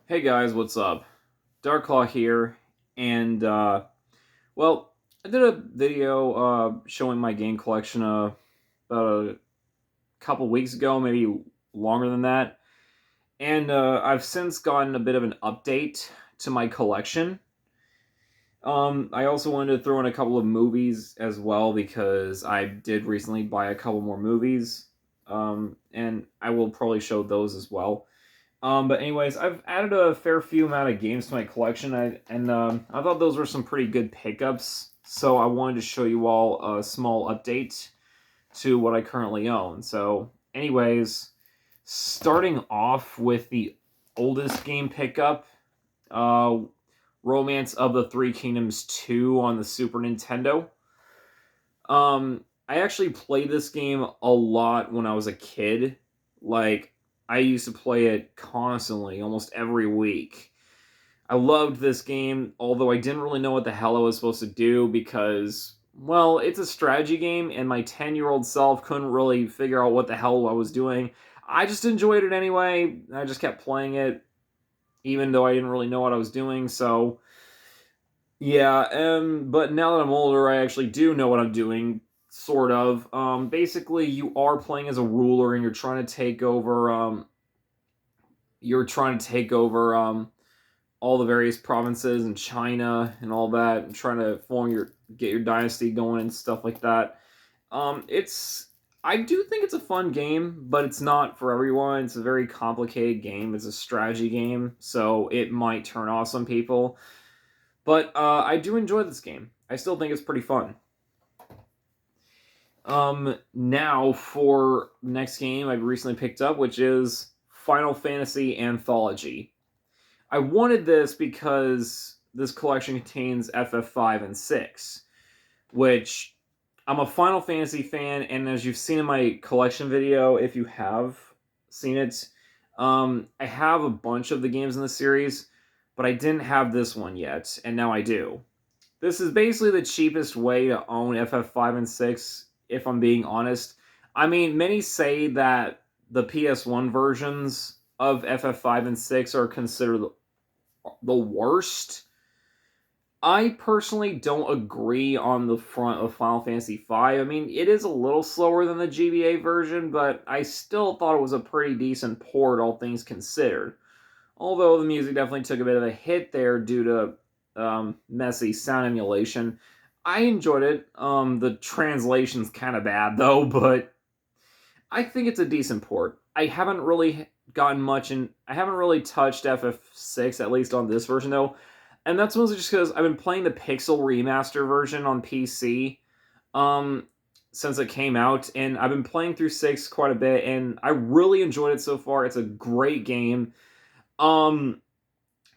Hey guys, what's up? Darklaw here, and I did a video showing my game collection about a couple weeks ago, maybe longer than that, and I've since gotten a bit of an update to my collection. I also wanted to throw in a couple of movies as well because I did recently buy a couple more movies, and I will probably show those as well. But anyways, I've added a fair few amount of games to my collection, I thought those were some pretty good pickups. So I wanted to show you all a small update to what I currently own. So, anyways, starting off with the oldest game pickup, uh, Romance of the Three Kingdoms 2 on the Super Nintendo. I actually played this game a lot when I was a kid. Like, I used to play it constantly, almost every week. I loved this game, although I didn't really know what the hell I was supposed to do because, well, it's a strategy game, and my 10-year-old self couldn't really figure out what the hell I was doing. I just enjoyed it anyway. I just kept playing it, even though I didn't really know what I was doing, so. Yeah, but now that I'm older, I actually do know what I'm doing, sort of. Basically, you are playing as a ruler, and you're trying to take over all the various provinces in China and all that, and trying to get your dynasty going and stuff like that. It's I do think it's a fun game, but it's not for everyone. It's a very complicated game. It's a strategy game, so it might turn off some people. But I do enjoy this game. I still think it's pretty fun. Now for next game I've recently picked up, which is Final Fantasy Anthology. I wanted this because this collection contains FF5 and 6, which I'm a Final Fantasy fan, and as you've seen in my collection video, if you have seen it, I have a bunch of the games in the series, but I didn't have this one yet, and now I do. This is basically the cheapest way to own FF5 and 6, if I'm being honest. I mean, many say that the PS1 versions of FF5 and 6 are considered the worst. I personally don't agree on the front of Final Fantasy V. I mean, it is a little slower than the GBA version, but I still thought it was a pretty decent port, all things considered. Although the music definitely took a bit of a hit there due to messy sound emulation. I enjoyed it. The translation's kind of bad though, but I think it's a decent port. I haven't really gotten much in. I haven't really touched FF6, at least on this version though, and that's mostly just because I've been playing the Pixel Remaster version on PC. Um, since it came out, and I've been playing through 6 quite a bit, and I really enjoyed it so far. It's a great game. Um,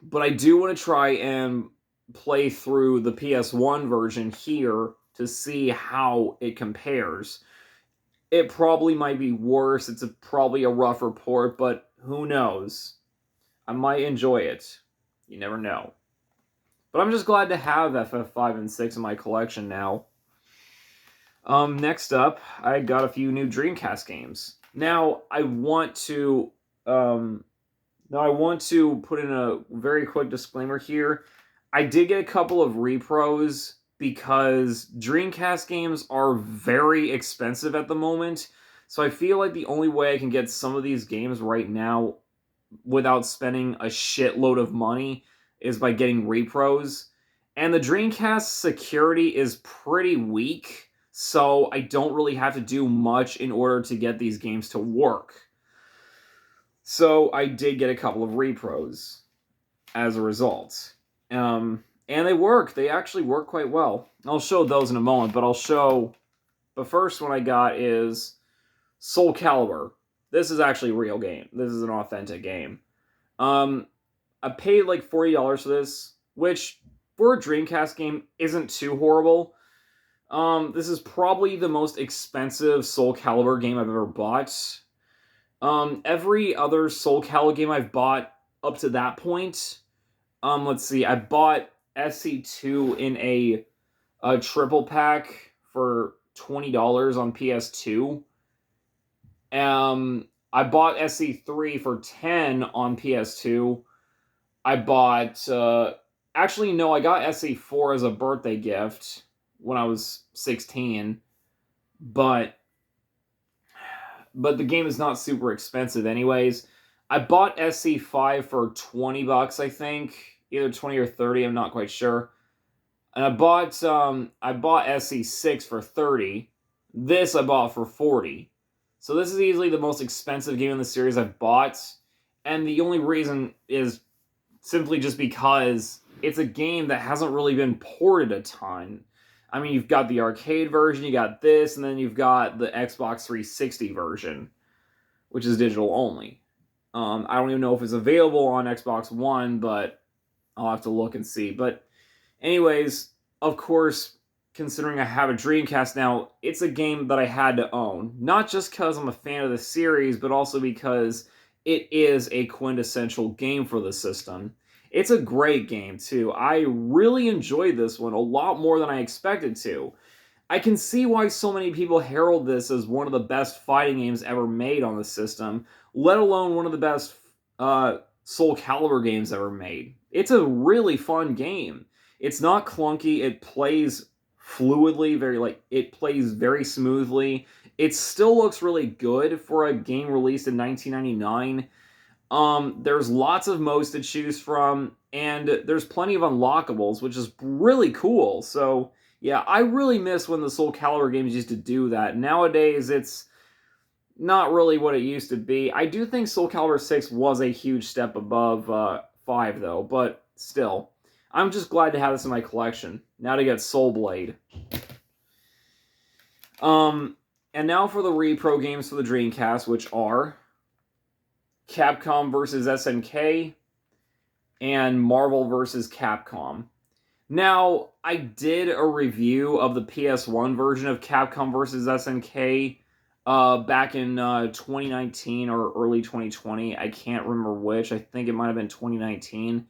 but I do want to try and play through the PS1 version here to see how it compares. It probably might be worse. Probably a rougher port, but who knows? I might enjoy it. You never know. But I'm just glad to have FF5 and 6 in my collection now. Next up, I got a few new Dreamcast games. Now I want to put in a very quick disclaimer here. I did get a couple of repros because Dreamcast games are very expensive at the moment. So I feel like the only way I can get some of these games right now without spending a shitload of money is by getting repros. And the Dreamcast security is pretty weak, so I don't really have to do much in order to get these games to work. So I did get a couple of repros as a result. And they work. They actually work quite well. I'll show those in a moment, but the first one I got is Soul Calibur. This is actually a real game. This is an authentic game. Um, I paid like $40 for this, which for a Dreamcast game isn't too horrible. This is probably the most expensive Soul Calibur game I've ever bought. Every other Soul Calibur game I've bought up to that point, let's see, I bought SC2 in a triple pack for $20 on PS2. I bought SC3 for 10 on PS2. I bought. Actually, no, I got SE4 as a birthday gift when I was 16, but the game is not super expensive, anyways. I bought SE5 for $20, I think, either 20 or 30. I'm not quite sure. And I bought SE6 for 30. This I bought for 40. So this is easily the most expensive game in the series I've bought, and the only reason is simply just because it's a game that hasn't really been ported a ton. I mean, you've got the arcade version, you got this, and then you've got the Xbox 360 version, which is digital only. I don't even know if it's available on Xbox One, but I'll have to look and see. But anyways, of course, considering I have a Dreamcast now, it's a game that I had to own. Not just because I'm a fan of the series, but also because it is a quintessential game for the system. It's a great game, too. I really enjoyed this one a lot more than I expected to. I can see why so many people herald this as one of the best fighting games ever made on the system, let alone one of the best Soul Calibur games ever made. It's a really fun game. It's not clunky. It plays fluidly, it plays very smoothly. It still looks really good for a game released in 1999. There's lots of modes to choose from, and there's plenty of unlockables, which is really cool. So, yeah, I really miss when the Soul Calibur games used to do that. Nowadays, it's not really what it used to be. I do think Soul Calibur 6 was a huge step above 5, though, but still. I'm just glad to have this in my collection. Now to get Soul Blade. And now for the repro games for the Dreamcast, which are Capcom vs. SNK and Marvel vs. Capcom. Now, I did a review of the PS1 version of Capcom vs. SNK back in 2019 or early 2020. I can't remember which. I think it might have been 2019.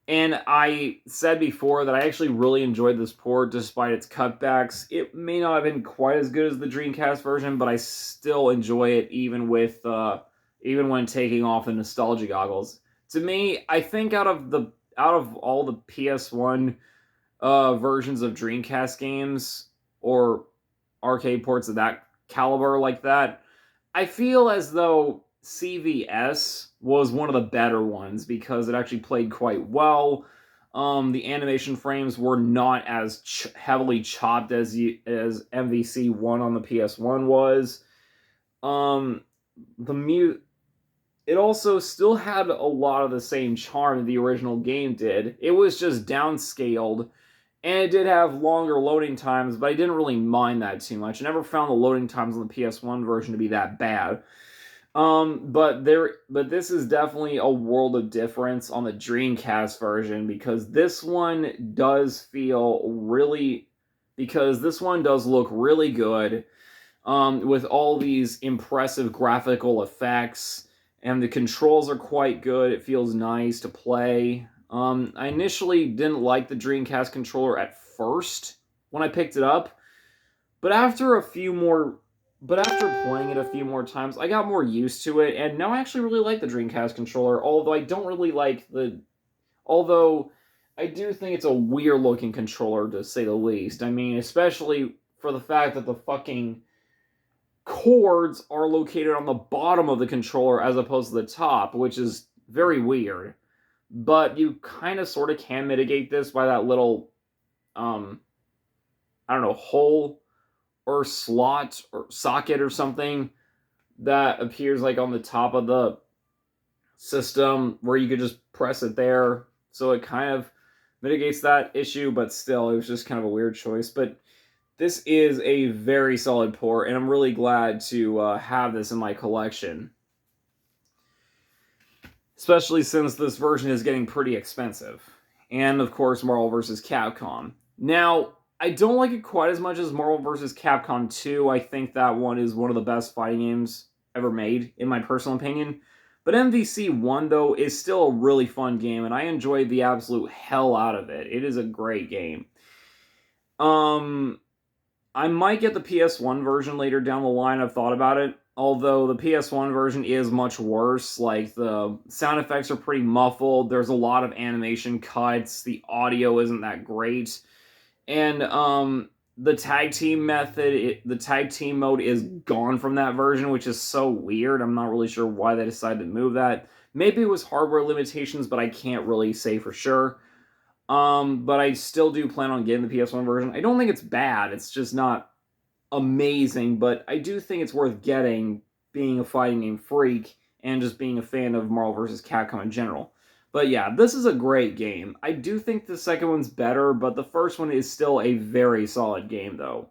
And I said before that I actually really enjoyed this port despite its cutbacks. It may not have been quite as good as the Dreamcast version, but I still enjoy it even when taking off the nostalgia goggles. To me, I think out of all the PS1 versions of Dreamcast games or arcade ports of that caliber like that, I feel as though CVS was one of the better ones because it actually played quite well. The animation frames were not as heavily chopped as MVC1 on the PS1 was. It also still had a lot of the same charm that the original game did. It was just downscaled, and it did have longer loading times, but I didn't really mind that too much. I never found the loading times on the PS1 version to be that bad. But this is definitely a world of difference on the Dreamcast version because this one does look really good, with all these impressive graphical effects, and the controls are quite good. It feels nice to play. I initially didn't like the Dreamcast controller at first when I picked it up, but after playing it a few more times, I got more used to it, and now I actually really like the Dreamcast controller, although I do think it's a weird-looking controller, to say the least. I mean, especially for the fact that the fucking cords are located on the bottom of the controller as opposed to the top, which is very weird. But you kind of sort of can mitigate this by that little, hole or slot or socket or something that appears like on the top of the system where you could just press it there. So it kind of mitigates that issue, but still, it was just kind of a weird choice. But this is a very solid port, and I'm really glad to have this in my collection. Especially since this version is getting pretty expensive. And, of course, Marvel vs. Capcom. Now, I don't like it quite as much as Marvel vs. Capcom 2. I think that one is one of the best fighting games ever made, in my personal opinion. But MVC 1, though, is still a really fun game, and I enjoyed the absolute hell out of it. It is a great game. I might get the PS1 version later down the line. I've thought about it. although the PS1 version is much worse. Like, the sound effects are pretty muffled, there's a lot of animation cuts, the audio isn't that great, and the tag team the tag team mode is gone from that version, which is so weird. I'm not really sure why they decided to move that. Maybe it was hardware limitations, but I can't really say for sure. But I still do plan on getting the PS1 version. I don't think it's bad, it's just not amazing, but I do think it's worth getting, being a fighting game freak and just being a fan of Marvel vs. Capcom in general. But yeah, this is a great game. I do think the second one's better, but the first one is still a very solid game, though.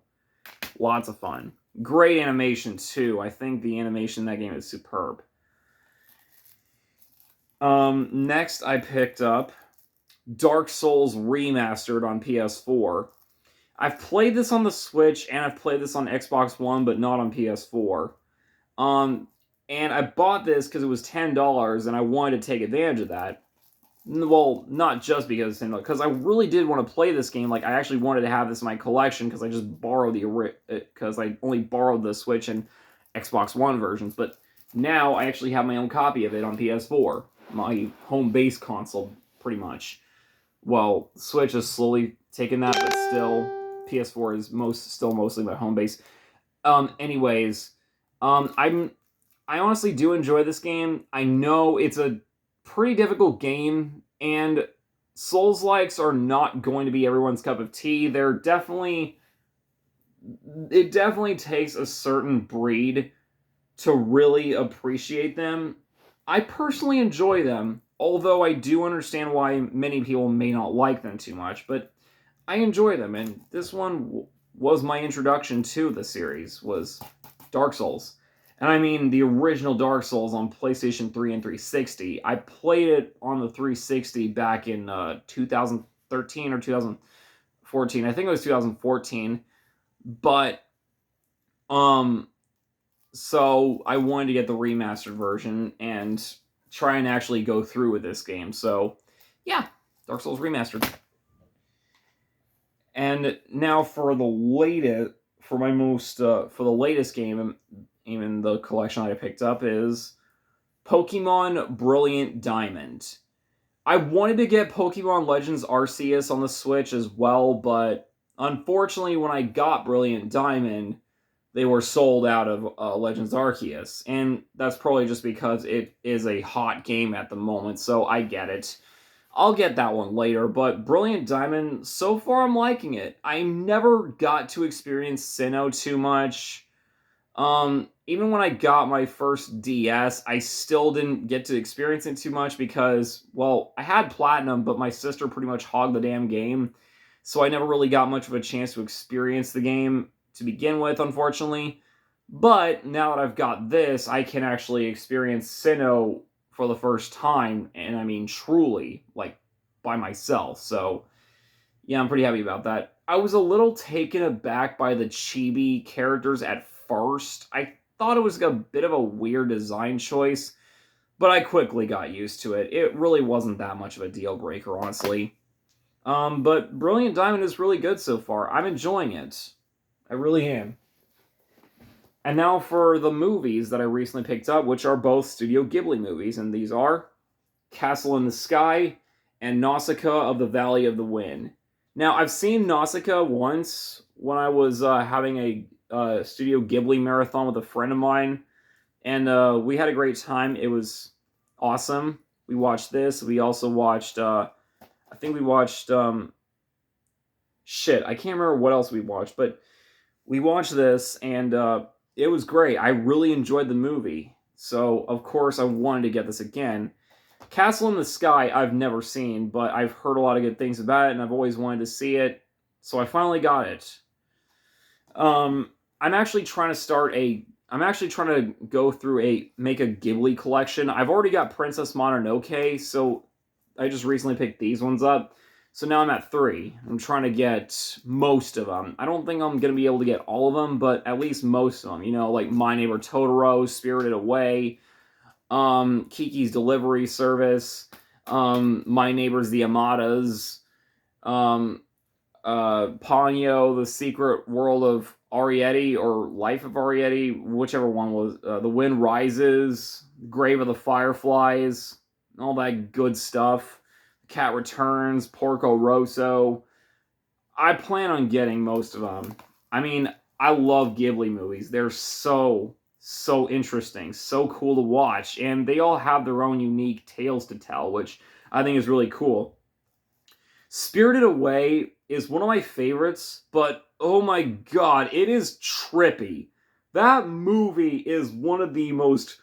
Lots of fun. Great animation, too. I think the animation in that game is superb. Next, I picked up Dark Souls Remastered on PS4. I've played this on the Switch, and I've played this on Xbox One, but not on PS4. And I bought this because it was $10, and I wanted to take advantage of that. Well, not just because it's $10, because I really did want to play this game. Like, I actually wanted to have this in my collection, because I just borrowed because I only borrowed the Switch and Xbox One versions. But now I actually have my own copy of it on PS4, my home base console, pretty much. Well, Switch has slowly taken that, but still, PS4 is still mostly my home base. Anyways, I honestly do enjoy this game. I know it's a pretty difficult game, and Souls-likes are not going to be everyone's cup of tea. It definitely takes a certain breed to really appreciate them. I personally enjoy them, although I do understand why many people may not like them too much, but I enjoy them, and this one was my introduction to the series, was Dark Souls. And I mean the original Dark Souls on PlayStation 3 and 360. I played it on the 360 back in 2013 or 2014. I think it was 2014. But, so I wanted to get the remastered version and try and actually go through with this game. So, yeah, Dark Souls Remastered. And now for the latest, for the latest game in the collection I picked up is Pokemon Brilliant Diamond. I wanted to get Pokemon Legends Arceus on the Switch as well, but unfortunately when I got Brilliant Diamond, they were sold out of Legends Arceus, and that's probably just because it is a hot game at the moment, so I get it. I'll get that one later, but Brilliant Diamond, so far I'm liking it. I never got to experience Sinnoh too much. Even when I got my first DS, I still didn't get to experience it too much because, well, I had Platinum, but my sister pretty much hogged the damn game, so I never really got much of a chance to experience the game to begin with, unfortunately. But now that I've got this, I can actually experience Sinnoh for the first time, and I mean truly, like, by myself. So, yeah, I'm pretty happy about that. I was a little taken aback by the chibi characters at first. I thought it was a bit of a weird design choice, but I quickly got used to it. It really wasn't that much of a deal breaker, honestly. But Brilliant Diamond is really good so far. I'm enjoying it. I really am. And now for the movies that I recently picked up, which are both Studio Ghibli movies, and these are Castle in the Sky and Nausicaa of the Valley of the Wind. Now, I've seen Nausicaa once when I was having a Studio Ghibli marathon with a friend of mine, and we had a great time. It was awesome. We watched this. We also watched, I think we watched, I can't remember what else we watched, but we watched this, and it was great. I really enjoyed the movie. So, of course, I wanted to get this again. Castle in the Sky, I've never seen, but I've heard a lot of good things about it, and I've always wanted to see it. So I finally got it. I'm actually trying to go through make a Ghibli collection. I've already got Princess Mononoke, so I just recently picked these ones up. So now I'm at 3. I'm trying to get most of them. I don't think I'm going to be able to get all of them, but at least most of them. You know, like My Neighbor Totoro, Spirited Away, Kiki's Delivery Service, My Neighbors the Amadas, Ponyo, The Secret World of Arrietty or Life of Arrietty, whichever one was. The Wind Rises, Grave of the Fireflies, all that good stuff. Cat Returns, Porco Rosso. I plan on getting most of them. I mean, I love Ghibli movies. They're so interesting, so cool to watch, and they all have their own unique tales to tell, which I think is really cool. Spirited Away is one of my favorites, but oh my god, it is trippy. That movie is one of the most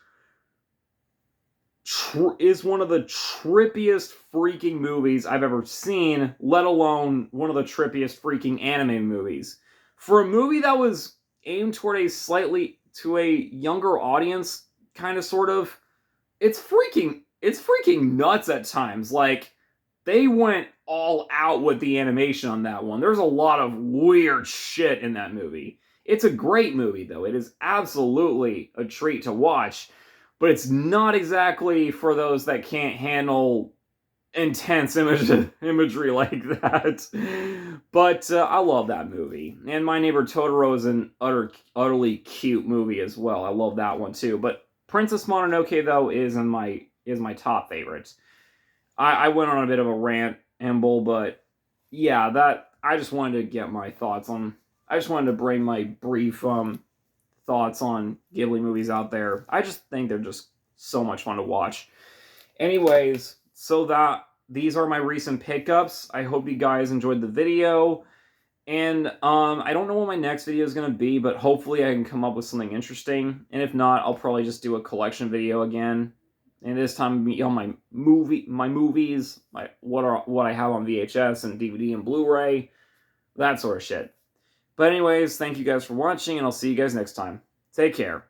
is one of the trippiest freaking movies I've ever seen, let alone one of the trippiest freaking anime movies. For a movie that was aimed toward a younger audience, kind of sort of, it's freaking nuts at times. Like, they went all out with the animation on that one. There's a lot of weird shit in that movie. It's a great movie, though. It is absolutely a treat to watch, but it's not exactly for those that can't handle intense imagery like that. But I love that movie. And My Neighbor Totoro is an utterly cute movie as well. I love that one too. But Princess Mononoke, though, is my top favorite. I went on a bit of a rant, Emble, but yeah, that I just wanted to get my thoughts on. I just wanted to bring my brief thoughts on Ghibli movies out there. I just think they're just so much fun to watch. Anyways, so these are my recent pickups. I hope you guys enjoyed the video. And I don't know what my next video is going to be, but hopefully I can come up with something interesting. And if not, I'll probably just do a collection video again. And this time, my movies, what I have on VHS and DVD and Blu-ray, that sort of shit. But anyways, thank you guys for watching, and I'll see you guys next time. Take care.